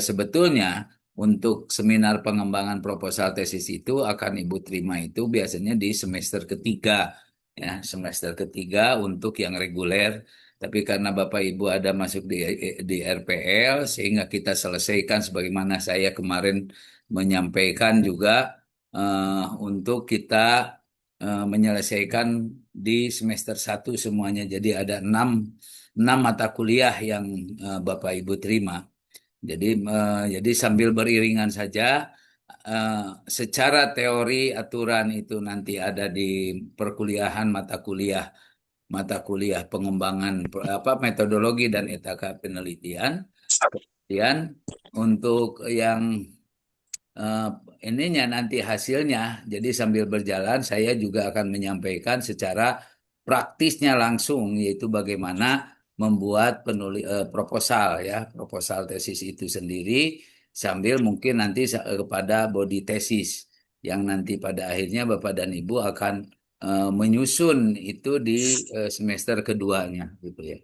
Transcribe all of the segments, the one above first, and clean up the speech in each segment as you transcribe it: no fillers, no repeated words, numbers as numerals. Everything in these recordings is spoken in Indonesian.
sebetulnya untuk seminar pengembangan proposal tesis itu akan Ibu terima itu biasanya di semester ketiga, ya, semester ketiga untuk yang reguler. Tapi karena Bapak Ibu ada masuk di RPL, sehingga kita selesaikan sebagaimana saya kemarin menyampaikan juga untuk kita menyelesaikan di semester satu semuanya. Jadi ada enam mata kuliah yang Bapak Ibu terima. Jadi sambil beriringan saja, secara teori aturan itu nanti ada di perkuliahan mata kuliah pengembangan apa metodologi dan etika penelitian. Kemudian untuk yang eh, ininya nanti hasilnya, jadi sambil berjalan saya juga akan menyampaikan secara praktisnya langsung, yaitu bagaimana membuat proposal, ya, proposal tesis itu sendiri, sambil mungkin nanti kepada body tesis yang nanti pada akhirnya Bapak dan Ibu akan menyusun itu di semester keduanya, gitu ya.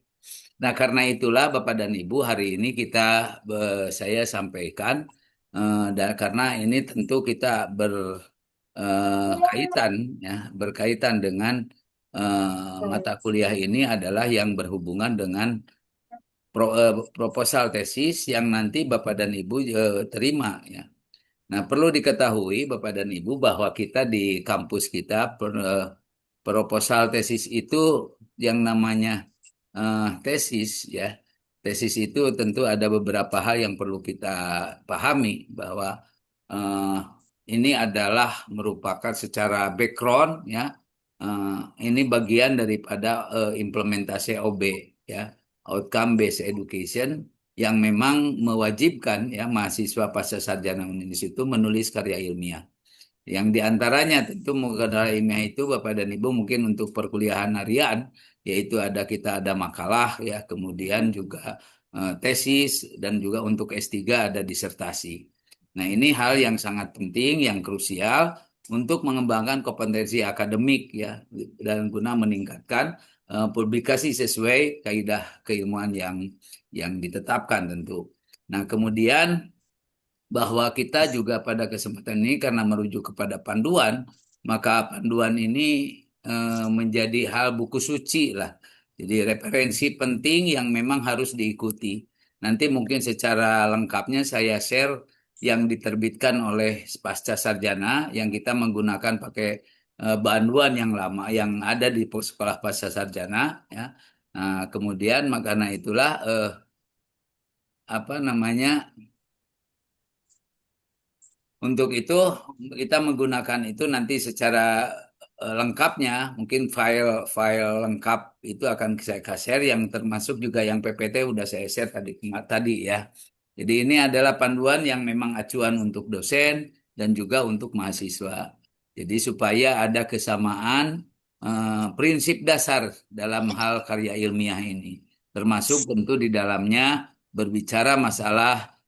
Nah, karena itulah Bapak dan Ibu hari ini saya sampaikan, dan karena ini tentu kita berkaitan, ya, berkaitan dengan mata kuliah ini adalah yang berhubungan dengan proposal tesis yang nanti Bapak dan Ibu terima, ya. Nah, perlu diketahui Bapak dan Ibu bahwa kita di kampus kita proposal tesis itu yang namanya tesis, ya. Tesis itu tentu ada beberapa hal yang perlu kita pahami bahwa eh, ini adalah merupakan secara background, ya. eh, ini bagian daripada implementasi OB, ya, outcome based education, yang memang mewajibkan, ya, mahasiswa pasca sarjana Indonesia itu menulis karya ilmiah. Yang diantaranya tentu karya ilmiah itu Bapak dan Ibu mungkin untuk perkuliahan harian, yaitu kita ada makalah, ya, kemudian juga tesis, dan juga untuk S3 ada disertasi. Nah, ini hal yang sangat penting, yang krusial untuk mengembangkan kompetensi akademik, ya, dan guna meningkatkan publikasi sesuai kaidah keilmuan yang ditetapkan tentu. Nah, kemudian bahwa kita juga pada kesempatan ini karena merujuk kepada panduan, maka panduan ini menjadi hal buku suci lah. Jadi referensi penting yang memang harus diikuti. Nanti mungkin secara lengkapnya saya share yang diterbitkan oleh pasca sarjana yang kita menggunakan pakai panduan yang lama yang ada di sekolah pasca sarjana, ya. Nah, kemudian makanya itulah apa namanya, untuk itu kita menggunakan itu nanti secara lengkapnya, mungkin file-file lengkap itu akan saya share, yang termasuk juga yang PPT udah saya share tadi, ya. Jadi ini adalah panduan yang memang acuan untuk dosen dan juga untuk mahasiswa. Jadi supaya ada kesamaan prinsip dasar dalam hal karya ilmiah ini, termasuk tentu di dalamnya berbicara masalah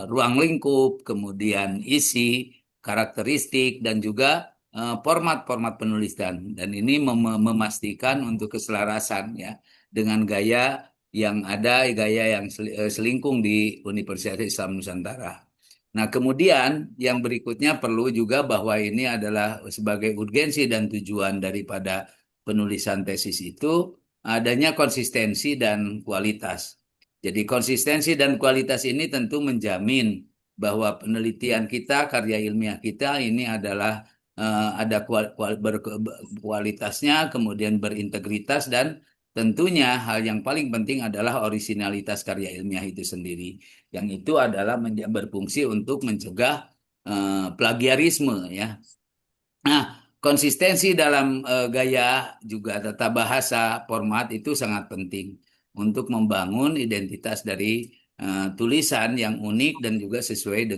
ruang lingkup, kemudian isi, karakteristik, dan juga format-format penulisan. Dan ini memastikan untuk keselarasan, ya, dengan gaya yang ada, gaya yang selingkung di Universitas Islam Nusantara. Nah, kemudian yang berikutnya perlu juga bahwa ini adalah sebagai urgensi dan tujuan daripada penulisan tesis itu adanya konsistensi dan kualitas. Jadi konsistensi dan kualitas ini tentu menjamin bahwa penelitian kita, karya ilmiah kita ini adalah ada kualitasnya, kemudian berintegritas, dan tentunya hal yang paling penting adalah orisinalitas karya ilmiah itu sendiri. Yang itu adalah berfungsi untuk mencegah plagiarisme, ya. Nah, konsistensi dalam gaya juga tata bahasa, format itu sangat penting untuk membangun identitas dari tulisan yang unik dan juga sesuai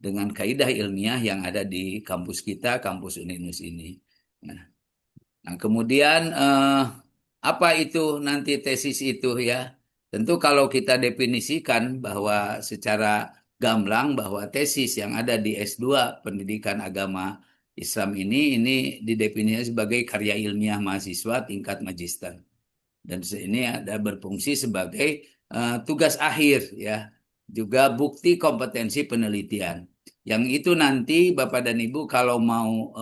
dengan kaidah ilmiah yang ada di kampus kita, kampus Uninus ini. Nah, kemudian apa itu nanti tesis itu, ya? Tentu kalau kita definisikan bahwa secara gamblang bahwa tesis yang ada di S2 Pendidikan Agama Islam ini didefinisikan sebagai karya ilmiah mahasiswa tingkat magister. Dan ini ada berfungsi sebagai tugas akhir ya, juga bukti kompetensi penelitian. Yang itu nanti Bapak dan Ibu kalau mau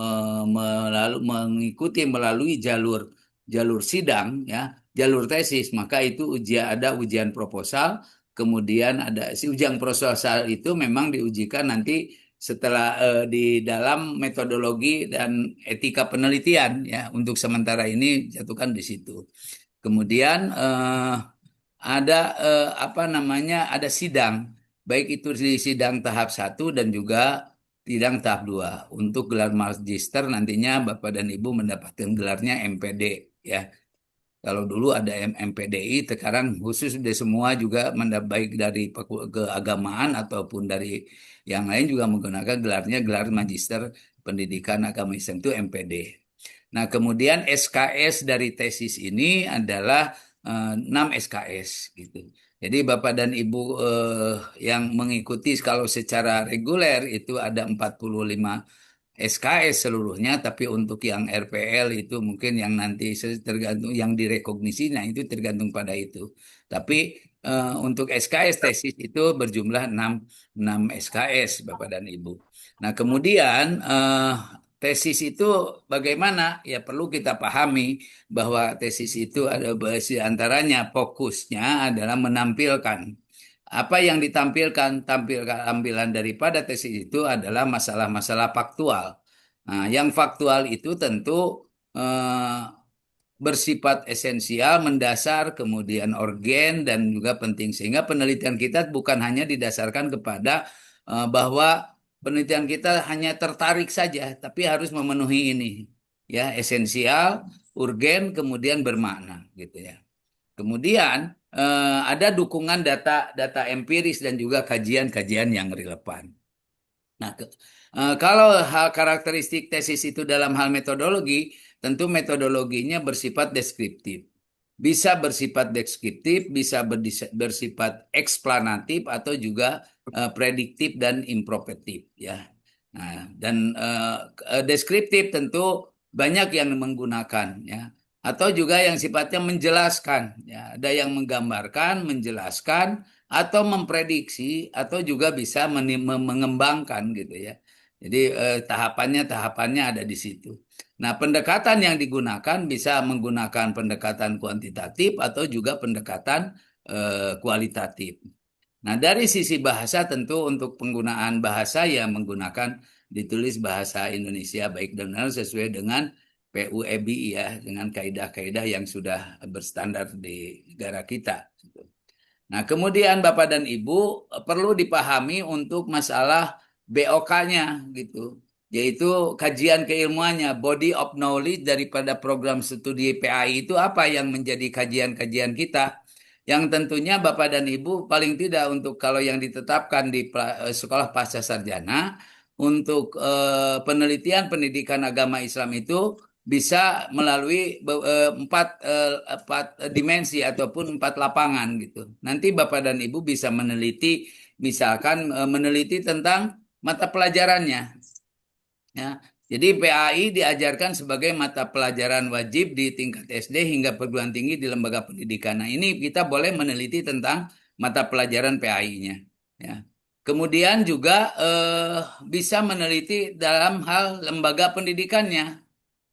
mengikuti melalui jalur jalur sidang ya, jalur tesis, maka itu ada ujian proposal, kemudian ada si ujian proposal itu memang diujikan nanti setelah di dalam metodologi dan etika penelitian ya, untuk sementara ini jatuhkan di situ. Kemudian ada apa namanya, ada sidang, baik itu di sidang tahap satu dan juga sidang tahap 2. Untuk gelar magister nantinya Bapak dan Ibu mendapatkan gelarnya MPD ya. Kalau dulu ada MPDI, sekarang khusus di semua juga baik dari keagamaan ataupun dari yang lain juga menggunakan gelarnya gelar Magister Pendidikan Agama Islam, itu MPD. Nah, kemudian SKS dari tesis ini adalah 6 SKS gitu. Jadi Bapak dan Ibu yang mengikuti kalau secara reguler itu ada 45 SKS seluruhnya, tapi untuk yang RPL itu mungkin yang nanti tergantung yang direkognisinya, itu tergantung pada itu. Tapi untuk SKS tesis itu berjumlah 6 SKS Bapak dan Ibu. Nah, kemudian tesis itu bagaimana? Ya perlu kita pahami bahwa tesis itu ada di antaranya fokusnya adalah menampilkan apa yang ditampilkan, tampilan daripada tesis itu adalah masalah-masalah faktual. Nah, yang faktual itu tentu eh, bersifat esensial, mendasar, kemudian organ dan juga penting. Sehingga penelitian kita bukan hanya didasarkan kepada bahwa penelitian kita hanya tertarik saja, tapi harus memenuhi ini, ya, esensial, urgen, kemudian bermakna, gitu ya. Kemudian ada dukungan data empiris dan juga kajian-kajian yang relevan. Nah, kalau hal karakteristik tesis itu dalam hal metodologi, tentu metodologinya bersifat deskriptif. Bisa bersifat deskriptif, bisa bersifat eksplanatif atau juga prediktif dan impropetif ya. Nah, dan deskriptif tentu banyak yang menggunakan ya, atau juga yang sifatnya menjelaskan ya. Ada yang menggambarkan, menjelaskan atau memprediksi atau juga bisa mengembangkan gitu ya. Jadi tahapannya ada di situ. Nah, pendekatan yang digunakan bisa menggunakan pendekatan kuantitatif atau juga pendekatan kualitatif. Nah, dari sisi bahasa tentu untuk penggunaan bahasa yang menggunakan ditulis bahasa Indonesia baik dan benar sesuai dengan PUEBI ya, dengan kaidah-kaidah yang sudah berstandar di negara kita. Nah, kemudian Bapak dan Ibu perlu dipahami untuk masalah BOK-nya gitu, yaitu kajian keilmuannya, body of knowledge daripada program studi PAI itu apa yang menjadi kajian-kajian kita. Yang tentunya Bapak dan Ibu paling tidak untuk kalau yang ditetapkan di sekolah pasca sarjana untuk penelitian pendidikan agama Islam itu bisa melalui empat dimensi ataupun 4 lapangan gitu. Nanti Bapak dan Ibu bisa meneliti, misalkan meneliti tentang mata pelajarannya. Ya, jadi PAI diajarkan sebagai mata pelajaran wajib di tingkat SD hingga perguruan tinggi di lembaga pendidikan. Nah, ini kita boleh meneliti tentang mata pelajaran PAI-nya. Ya. Kemudian juga bisa meneliti dalam hal lembaga pendidikannya.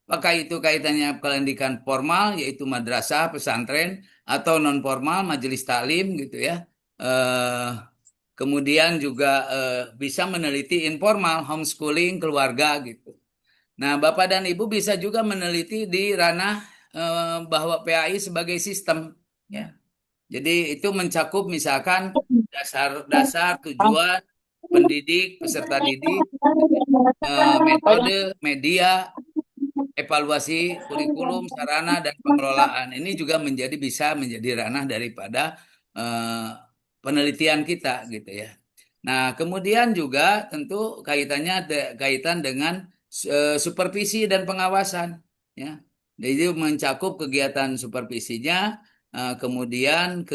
Apakah itu kaitannya pendidikan formal, yaitu madrasah, pesantren, atau non formal, majelis taklim gitu ya. Eh, Kemudian juga bisa meneliti informal, homeschooling, keluarga gitu. Nah, Bapak dan Ibu bisa juga meneliti di ranah bahwa PAI sebagai sistem, ya. Jadi itu mencakup misalkan dasar-dasar tujuan pendidik, peserta didik, metode, media, evaluasi kurikulum, sarana, dan pengelolaan. Ini juga bisa menjadi ranah daripada eh, penelitian kita gitu ya. Nah, kemudian juga tentu kaitannya kaitan dengan supervisi dan pengawasan ya. Jadi mencakup kegiatan supervisinya, kemudian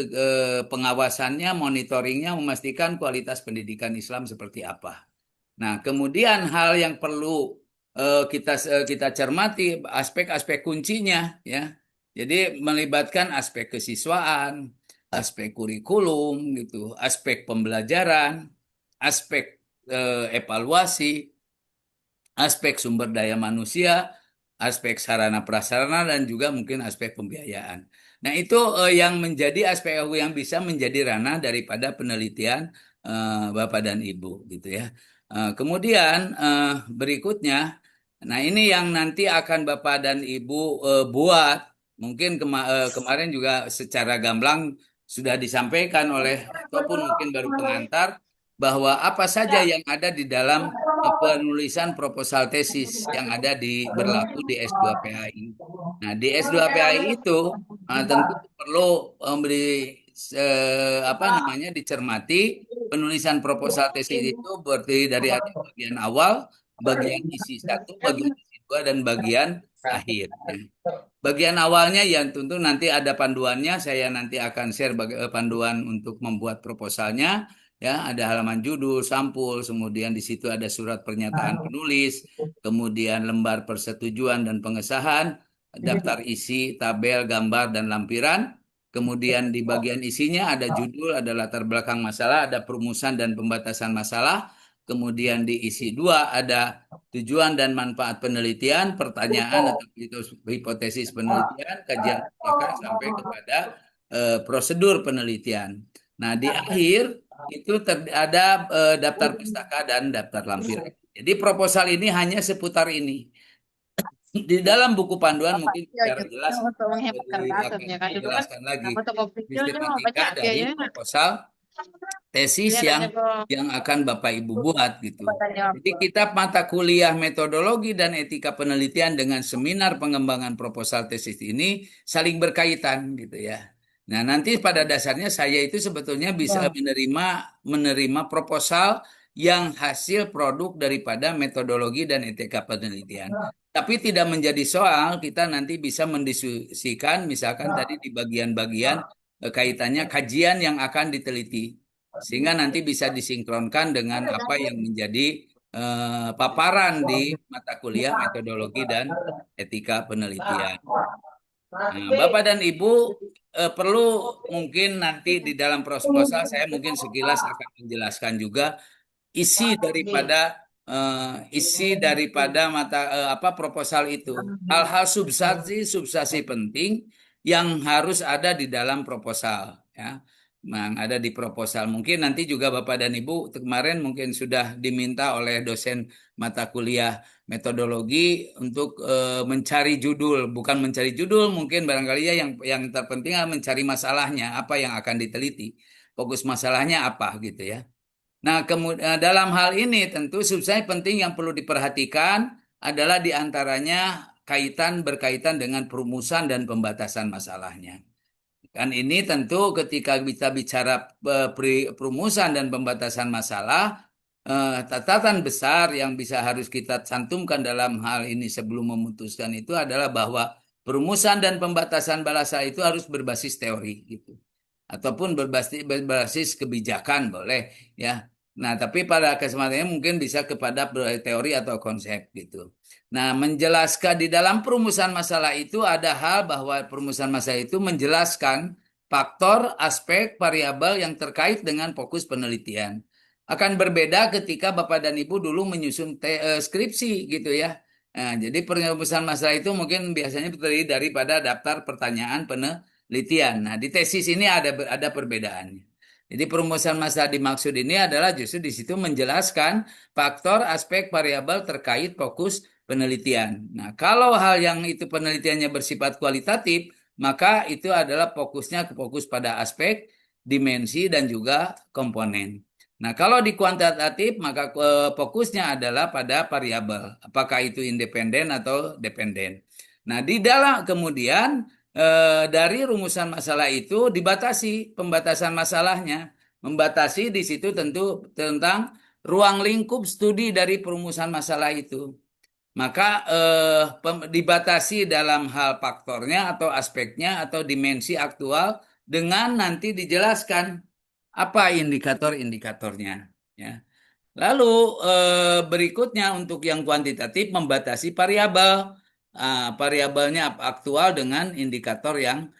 pengawasannya, monitoringnya, memastikan kualitas pendidikan Islam seperti apa. Nah, kemudian hal yang perlu kita cermati aspek-aspek kuncinya ya. Jadi melibatkan aspek kesiswaan, aspek kurikulum gitu, aspek pembelajaran, aspek evaluasi, aspek sumber daya manusia, aspek sarana prasarana dan juga mungkin aspek pembiayaan. Nah, itu yang menjadi aspek yang bisa menjadi ranah daripada penelitian Bapak dan Ibu gitu ya. Kemudian berikutnya, nah ini yang nanti akan Bapak dan Ibu buat. Mungkin kemarin juga secara gamblang sudah disampaikan oleh ataupun mungkin baru pengantar bahwa apa saja yang ada di dalam penulisan proposal tesis yang ada di berlaku di S2PAI. Nah, di S2PAI itu tentu perlu memberi apa namanya dicermati penulisan proposal tesis itu berdiri dari ada bagian awal, bagian isi satu, bagian isi dua, dan bagian akhir. Ya. Bagian awalnya yang tentu nanti ada panduannya, saya nanti akan share panduan untuk membuat proposalnya. Ya, ada halaman judul, sampul, kemudian di situ ada surat pernyataan penulis, kemudian lembar persetujuan dan pengesahan, daftar isi, tabel, gambar, dan lampiran. Kemudian di bagian isinya ada judul, ada latar belakang masalah, ada perumusan dan pembatasan masalah. Kemudian di isi dua ada tujuan dan manfaat penelitian, pertanyaan atau hipotesis penelitian, kajian belakang sampai kepada prosedur penelitian. Nah, di akhir itu ada daftar pustaka dan daftar lampiran. Jadi proposal ini hanya seputar ini. Di dalam buku panduan mungkin Ya, secara gitu jelas untuk menghemat akan kertasnya kan dulu kan dijelaskan lagi apa toko kecilnya mah sistematika banyak dari biayanya. proposal tesis Dia ada jebol yang akan Bapak Ibu buat gitu. pertanyaan Jadi jawab. kitab mata kuliah metodologi dan etika penelitian dengan seminar pengembangan proposal tesis ini saling berkaitan gitu ya. Nah, nanti pada dasarnya saya itu sebetulnya bisa menerima proposal yang hasil produk daripada metodologi dan etika penelitian. Tapi tidak menjadi soal, kita nanti bisa mendiskusikan misalkan tadi di bagian-bagian kaitannya kajian yang akan diteliti. Sehingga nanti bisa disinkronkan dengan apa yang menjadi paparan di mata kuliah metodologi dan etika penelitian. Nah, Bapak dan Ibu perlu mungkin nanti di dalam proposal saya mungkin sekilas akan menjelaskan juga isi daripada mata apa proposal itu. Hal-hal substansi penting yang harus ada di dalam proposal ya. Yang ada di proposal. Mungkin nanti juga Bapak dan Ibu kemarin mungkin sudah diminta oleh dosen mata kuliah metodologi untuk mencari judul, bukan mencari judul, mungkin barangkali ya yang terpenting adalah mencari masalahnya, apa yang akan diteliti. Fokus masalahnya apa gitu ya. Nah, kemudian dalam hal ini tentu substansi penting yang perlu diperhatikan adalah diantaranya berkaitan dengan perumusan dan pembatasan masalahnya. Kan ini tentu ketika kita bicara perumusan dan pembatasan masalah, catatan besar yang bisa harus kita cantumkan dalam hal ini sebelum memutuskan itu adalah bahwa perumusan dan pembatasan bahasa itu harus berbasis teori gitu ataupun berbasis kebijakan boleh ya. Nah, tapi pada kesempatannya mungkin bisa kepada teori atau konsep gitu. Nah, menjelaskan di dalam perumusan masalah itu ada hal bahwa perumusan masalah itu menjelaskan faktor, aspek, variabel yang terkait dengan fokus penelitian. Akan berbeda ketika Bapak dan Ibu dulu menyusun skripsi gitu ya. Nah, jadi perumusan masalah itu mungkin biasanya terdiri daripada daftar pertanyaan penelitian. Nah, di tesis ini ada perbedaannya. Jadi perumusan masalah dimaksud ini adalah justru di situ menjelaskan faktor, aspek, variabel terkait fokus penelitian. Nah, kalau hal yang itu penelitiannya bersifat kualitatif, maka itu adalah fokus pada aspek, dimensi, dan juga komponen. Nah, kalau di kuantitatif, maka fokusnya adalah pada variabel, apakah itu independen atau dependen. Nah, di dalam kemudian dari rumusan masalah itu dibatasi pembatasan masalahnya. Membatasi di situ tentu tentang ruang lingkup studi dari perumusan masalah itu. Maka dibatasi dalam hal faktornya atau aspeknya atau dimensi aktual dengan nanti dijelaskan apa indikator-indikatornya. Ya. Lalu berikutnya untuk yang kuantitatif membatasi variabel. Variabelnya aktual dengan indikator yang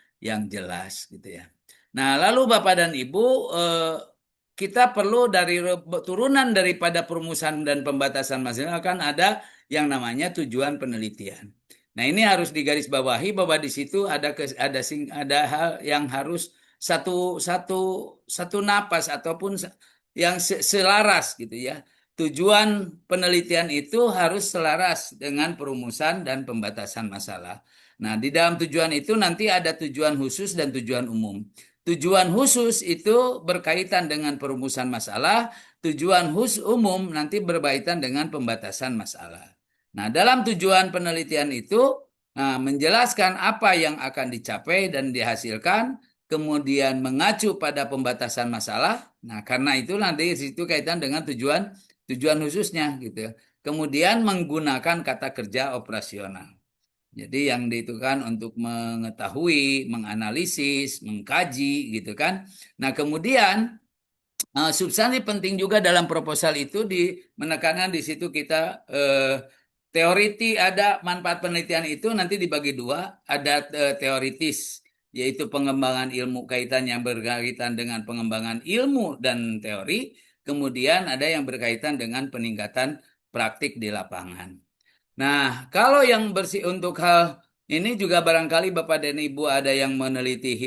jelas gitu ya. Nah, lalu Bapak dan Ibu, kita perlu dari turunan daripada perumusan dan pembatasan masalah kan ada yang namanya tujuan penelitian. Nah, ini harus digarisbawahi bahwa di situ ada hal yang harus satu satu satu napas ataupun yang selaras gitu ya. Tujuan penelitian itu harus selaras dengan perumusan dan pembatasan masalah. Nah, di dalam tujuan itu nanti ada tujuan khusus dan tujuan umum. Tujuan khusus itu berkaitan dengan perumusan masalah, tujuan khusus umum nanti berkaitan dengan pembatasan masalah. Nah, dalam tujuan penelitian itu menjelaskan apa yang akan dicapai dan dihasilkan, kemudian mengacu pada pembatasan masalah. Nah, karena itu nanti di situ kaitan dengan tujuan khususnya gitu ya. Kemudian menggunakan kata kerja operasional. Jadi yang diitukan untuk mengetahui, menganalisis, mengkaji gitu kan. Nah, kemudian substansi penting juga dalam proposal itu menekankan di situ kita teoriti ada manfaat penelitian itu nanti dibagi dua, ada teoritis yaitu pengembangan ilmu kaitan yang berkaitan dengan pengembangan ilmu dan teori, kemudian ada yang berkaitan dengan peningkatan praktik di lapangan. Nah, kalau yang bersih untuk hal ini juga barangkali Bapak dan Ibu ada yang meneliti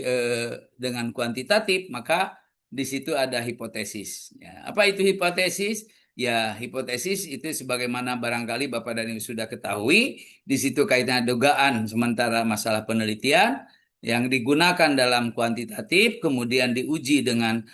dengan kuantitatif, maka di situ ada hipotesis. Ya, apa itu hipotesis? Ya, hipotesis itu sebagaimana barangkali Bapak dan Ibu sudah ketahui, di situ kaitannya dugaan sementara masalah penelitian yang digunakan dalam kuantitatif, kemudian diuji dengan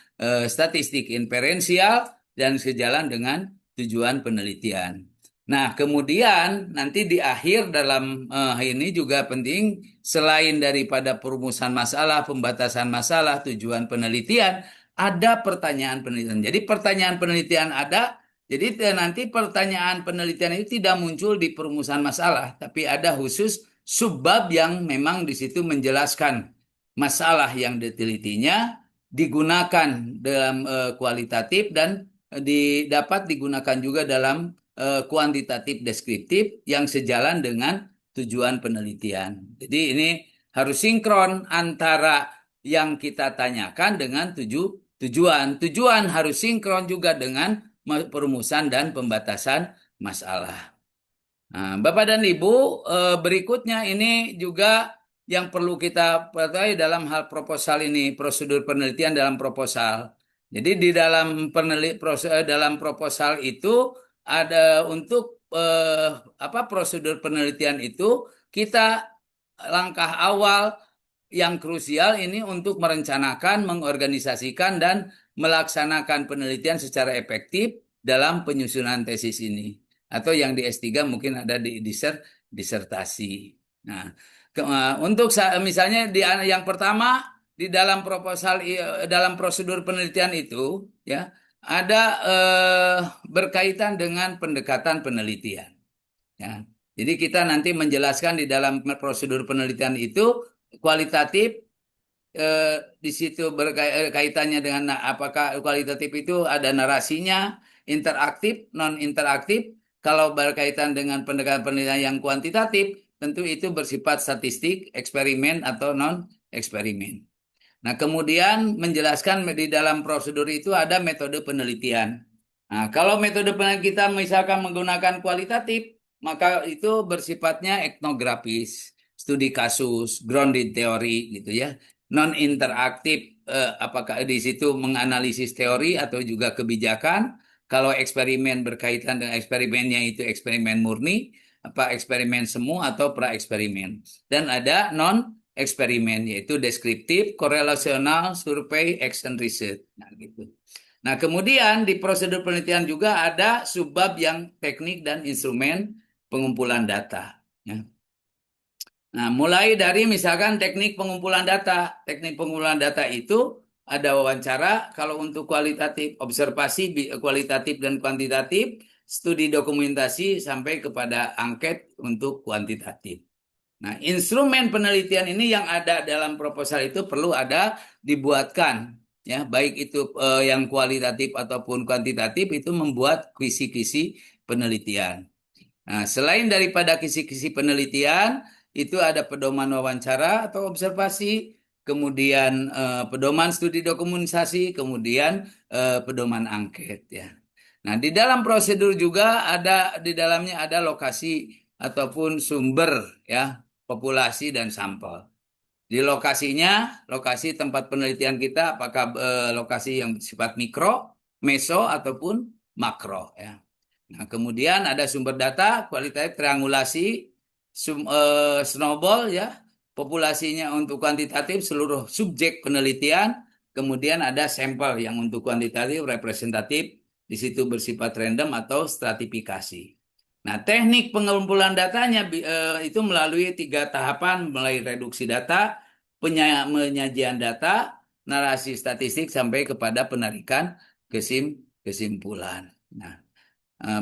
statistik inferensial dan sejalan dengan tujuan penelitian. Nah, kemudian nanti di akhir dalam ini juga penting, selain daripada perumusan masalah, pembatasan masalah, tujuan penelitian, ada pertanyaan penelitian. Jadi pertanyaan penelitian ada, jadi nanti pertanyaan penelitian itu tidak muncul di perumusan masalah, tapi ada khusus subbab yang memang di situ menjelaskan masalah yang ditelitinya, digunakan dalam kualitatif dan dapat digunakan juga dalam kuantitatif deskriptif yang sejalan dengan tujuan penelitian. Jadi ini harus sinkron antara yang kita tanyakan dengan tujuan. Tujuan harus sinkron juga dengan perumusan dan pembatasan masalah. Nah, Bapak dan Ibu, berikutnya ini juga yang perlu kita ketahui dalam hal proposal ini, prosedur penelitian dalam proposal. Jadi di dalam proposal itu ada untuk apa prosedur penelitian itu kita langkah awal yang krusial ini untuk merencanakan, mengorganisasikan dan melaksanakan penelitian secara efektif dalam penyusunan tesis ini atau yang di S3 mungkin ada di disertasi. Nah, untuk misalnya yang pertama di dalam proposal dalam prosedur penelitian itu ya ada berkaitan dengan pendekatan penelitian. Ya. Jadi kita nanti menjelaskan di dalam prosedur penelitian itu kualitatif di situ berkaitannya dengan apakah kualitatif itu ada narasinya, interaktif, non interaktif. Kalau berkaitan dengan pendekatan penelitian yang kuantitatif, tentu itu bersifat statistik, eksperimen atau non eksperimen. Nah, kemudian menjelaskan di dalam prosedur itu ada metode penelitian. Nah, kalau metode penelitian kita misalkan menggunakan kualitatif, maka itu bersifatnya etnografis, studi kasus, grounded teori gitu ya. Non interaktif, apakah di situ menganalisis teori atau juga kebijakan. Kalau eksperimen berkaitan dengan eksperimennya itu eksperimen murni, apa eksperimen semu atau pra eksperimen. Dan ada non eksperimen yaitu deskriptif, korelasional, survei, action research. Nah, gitu. Nah, kemudian di prosedur penelitian juga ada subbab yang teknik dan instrumen pengumpulan data. Ya. Nah, mulai dari misalkan teknik pengumpulan data. Teknik pengumpulan data itu ada wawancara, kalau untuk kualitatif, observasi, kualitatif dan kuantitatif, studi dokumentasi sampai kepada angket untuk kuantitatif. Nah, instrumen penelitian ini yang ada dalam proposal itu perlu ada dibuatkan, ya, baik itu yang kualitatif ataupun kuantitatif itu membuat kisi-kisi penelitian. Nah, selain daripada kisi-kisi penelitian, itu ada pedoman wawancara atau observasi, kemudian pedoman studi dokumentasi, kemudian pedoman angket ya. Nah, di dalam prosedur juga ada di dalamnya ada lokasi ataupun sumber ya, populasi dan sampel. Di lokasinya, lokasi tempat penelitian kita apakah lokasi yang bersifat mikro, meso ataupun makro ya. Nah, kemudian ada sumber data, kualitatif triangulasi, snowball ya, populasinya untuk kuantitatif seluruh subjek penelitian, kemudian ada sampel yang untuk kuantitatif representatif, di situ bersifat random atau stratifikasi. Nah, teknik pengumpulan datanya itu melalui 3 tahapan, mulai reduksi data, penyajian data, narasi statistik sampai kepada penarikan kesimpulan. Nah,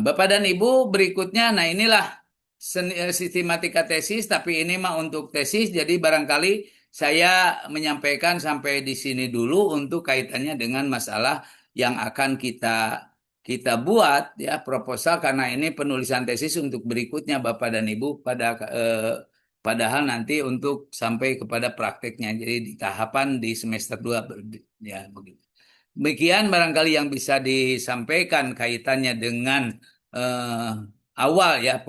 Bapak dan Ibu berikutnya, nah inilah sistematika tesis, tapi ini mah untuk tesis, jadi barangkali saya menyampaikan sampai di sini dulu untuk kaitannya dengan masalah yang akan kita kita buat ya proposal karena ini penulisan tesis untuk berikutnya Bapak dan Ibu padahal nanti untuk sampai kepada prakteknya. Jadi di tahapan di semester 2 ya begitu. Demikian barangkali yang bisa disampaikan kaitannya dengan eh, awal ya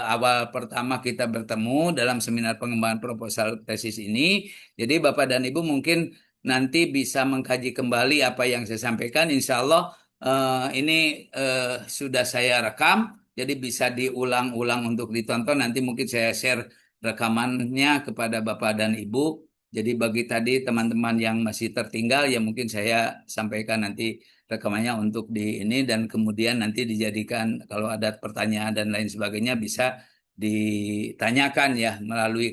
awal pertama kita bertemu dalam seminar pengembangan proposal tesis ini. Jadi Bapak dan Ibu mungkin nanti bisa mengkaji kembali apa yang saya sampaikan. Insya Allah ini sudah saya rekam, jadi bisa diulang-ulang untuk ditonton. Nanti mungkin saya share rekamannya kepada Bapak dan Ibu. Jadi bagi tadi teman-teman yang masih tertinggal ya mungkin saya sampaikan nanti rekamannya untuk di ini dan kemudian nanti dijadikan kalau ada pertanyaan dan lain sebagainya bisa ditanyakan ya melalui